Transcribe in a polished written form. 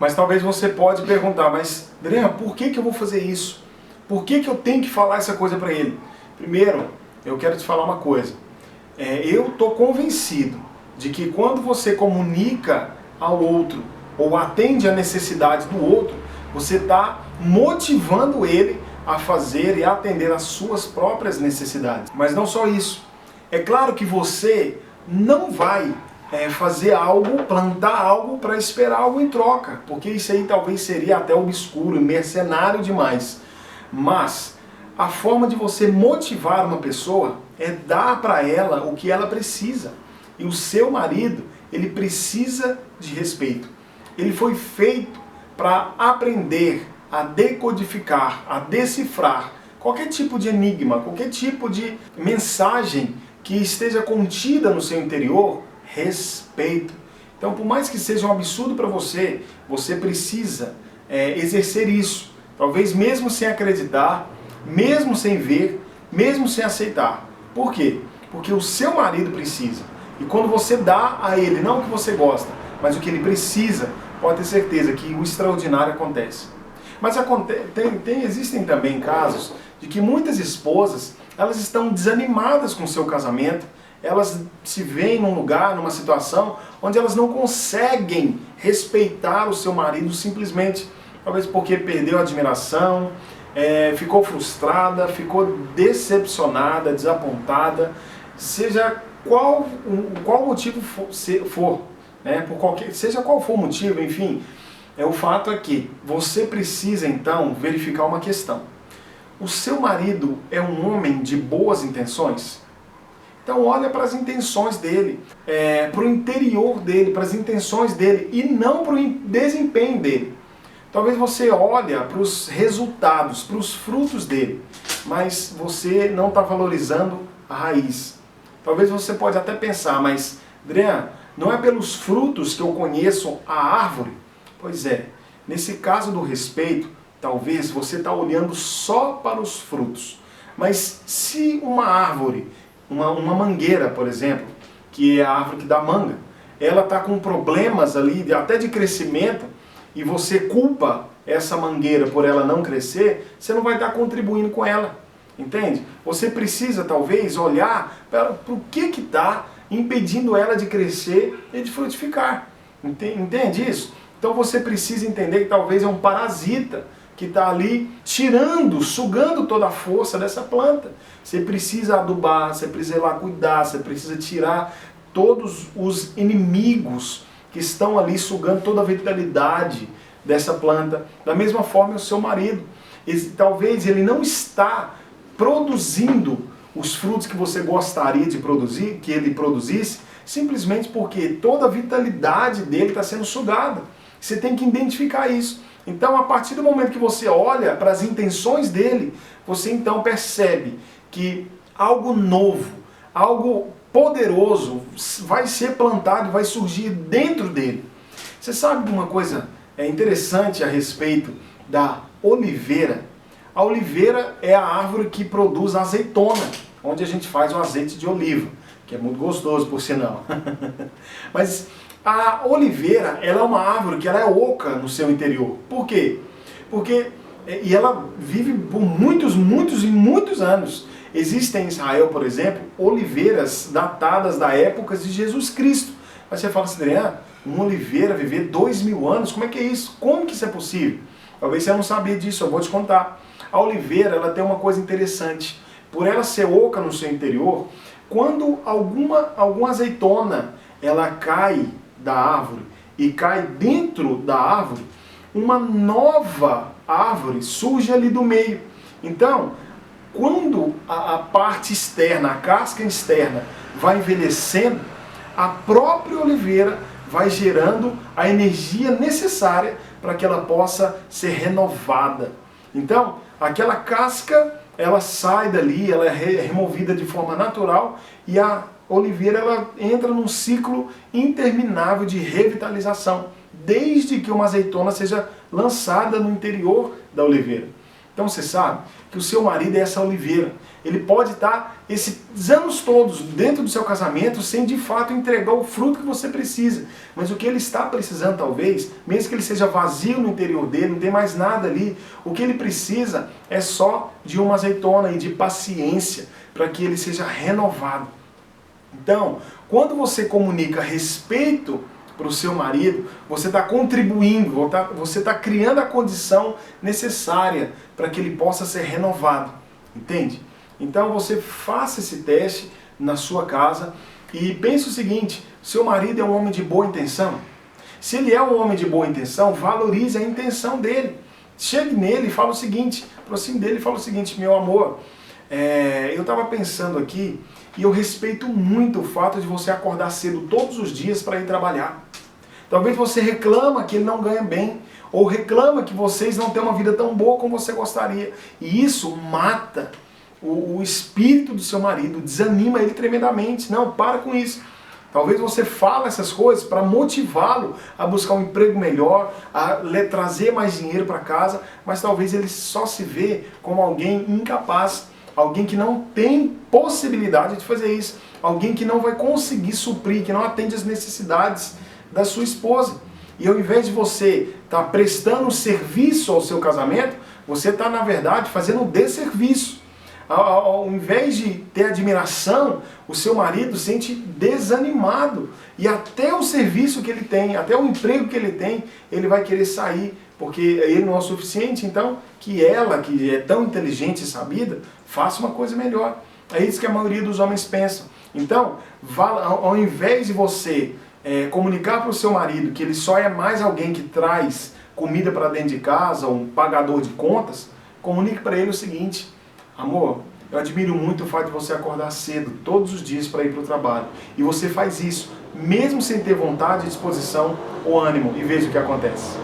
Mas talvez você pode perguntar, mas Adriana, por que eu vou fazer isso? Por que eu tenho que falar essa coisa para ele? Primeiro, eu quero te falar uma coisa. Eu estou convencido de que quando você comunica ao outro ou atende a necessidade do outro, você está motivando ele a fazer e a atender às suas próprias necessidades. Mas não só isso. É claro que você não vai fazer algo, plantar algo para esperar algo em troca, porque isso aí talvez seria até obscuro, mercenário demais. Mas a forma de você motivar uma pessoa é dar para ela o que ela precisa. E o seu marido, ele precisa de respeito. Ele foi feito para aprender a decodificar, a decifrar qualquer tipo de enigma, qualquer tipo de mensagem que esteja contida no seu interior. Respeito. Então, por mais que seja um absurdo para você, você precisa exercer isso. Talvez mesmo sem acreditar, mesmo sem ver, mesmo sem aceitar. Por quê? Porque o seu marido precisa. E quando você dá a ele, não o que você gosta, mas o que ele precisa, pode ter certeza que o extraordinário acontece. Mas existem também casos de que muitas esposas, elas estão desanimadas com o seu casamento, elas se veem num lugar, numa situação, onde elas não conseguem respeitar o seu marido simplesmente, talvez porque perdeu a admiração, ficou frustrada, ficou decepcionada, desapontada, seja qual motivo for, né? Seja qual for o motivo, enfim, o fato é que você precisa então verificar uma questão. O seu marido é um homem de boas intenções? Então olha para as intenções dele, para o interior dele, para as intenções dele e não para o desempenho dele. Talvez você olhe para os resultados, para os frutos dele, mas você não está valorizando a raiz. Talvez você pode até pensar, mas Adriano, não é pelos frutos que eu conheço a árvore? Pois é, nesse caso do respeito, talvez você está olhando só para os frutos. Mas se uma árvore, uma mangueira, por exemplo, que é a árvore que dá manga, ela está com problemas ali, até de crescimento, e você culpa essa mangueira por ela não crescer, você não vai estar contribuindo com ela, entende? Você precisa talvez olhar para o que está impedindo ela de crescer e de frutificar, entende isso? Então você precisa entender que talvez é um parasita que está ali tirando, sugando toda a força dessa planta. Você precisa adubar, você precisa ir lá cuidar, você precisa tirar todos os inimigos que estão ali sugando toda a vitalidade dessa planta. Da mesma forma, o seu marido. Talvez ele não está produzindo os frutos que você gostaria de produzir, que ele produzisse, simplesmente porque toda a vitalidade dele está sendo sugada. Você tem que identificar isso. Então, a partir do momento que você olha para as intenções dele, você então percebe que algo novo, algo poderoso vai ser plantado, vai surgir dentro dele. Você sabe de uma coisa interessante a respeito da oliveira? A oliveira é a árvore que produz azeitona, onde a gente faz o azeite de oliva, que é muito gostoso, por sinal. Mas a oliveira, ela é uma árvore que ela é oca no seu interior. Por quê? E ela vive por muitos anos. Existem em Israel, por exemplo, oliveiras datadas da época de Jesus Cristo. Mas você fala assim, Adriano, uma oliveira viver 2000 anos, como é que é isso? Como que isso é possível? Talvez você não sabia disso, eu vou te contar. A oliveira, ela tem uma coisa interessante. Por ela ser oca no seu interior, quando alguma azeitona, ela cai da árvore e cai dentro da árvore, uma nova árvore surge ali do meio. Então, quando a parte externa, a casca externa vai envelhecendo, a própria oliveira vai gerando a energia necessária para que ela possa ser renovada. Então, aquela casca, ela sai dali, ela é removida de forma natural e a oliveira ela entra num ciclo interminável de revitalização, desde que uma azeitona seja lançada no interior da oliveira. Então você sabe que o seu marido é essa oliveira. Ele pode estar esses anos todos dentro do seu casamento sem de fato entregar o fruto que você precisa. Mas o que ele está precisando talvez, mesmo que ele seja vazio no interior dele, não tem mais nada ali, o que ele precisa é só de uma azeitona e de paciência para que ele seja renovado. Então, quando você comunica respeito para o seu marido, você está contribuindo, você está criando a condição necessária para que ele possa ser renovado. Entende? Então você faça esse teste na sua casa e pense o seguinte: seu marido é um homem de boa intenção? Se ele é um homem de boa intenção, valorize a intenção dele. Chegue nele e fala o seguinte, aproxime dele e fala o seguinte: meu amor, eu estava pensando aqui e eu respeito muito o fato de você acordar cedo todos os dias para ir trabalhar. Talvez você reclama que ele não ganha bem, ou reclama que vocês não têm uma vida tão boa como você gostaria. E isso mata o espírito do seu marido, desanima ele tremendamente. Não, para com isso. Talvez você fale essas coisas para motivá-lo a buscar um emprego melhor, a trazer mais dinheiro para casa, mas talvez ele só se vê como alguém incapaz, alguém que não tem possibilidade de fazer isso, alguém que não vai conseguir suprir, que não atende às necessidades da sua esposa. E ao invés de você estar prestando serviço ao seu casamento, você está, na verdade, fazendo um desserviço. Ao invés de ter admiração, o seu marido se sente desanimado. E até o serviço que ele tem, até o emprego que ele tem, ele vai querer sair, porque ele não é o suficiente. Então, que ela, que é tão inteligente e sabida, faça uma coisa melhor. É isso que a maioria dos homens pensam. Então, ao invés de você comunicar para o seu marido que ele só é mais alguém que traz comida para dentro de casa, um pagador de contas, comunique para ele o seguinte: amor, eu admiro muito o fato de você acordar cedo todos os dias para ir para o trabalho. E você faz isso, mesmo sem ter vontade, disposição ou ânimo. E veja o que acontece.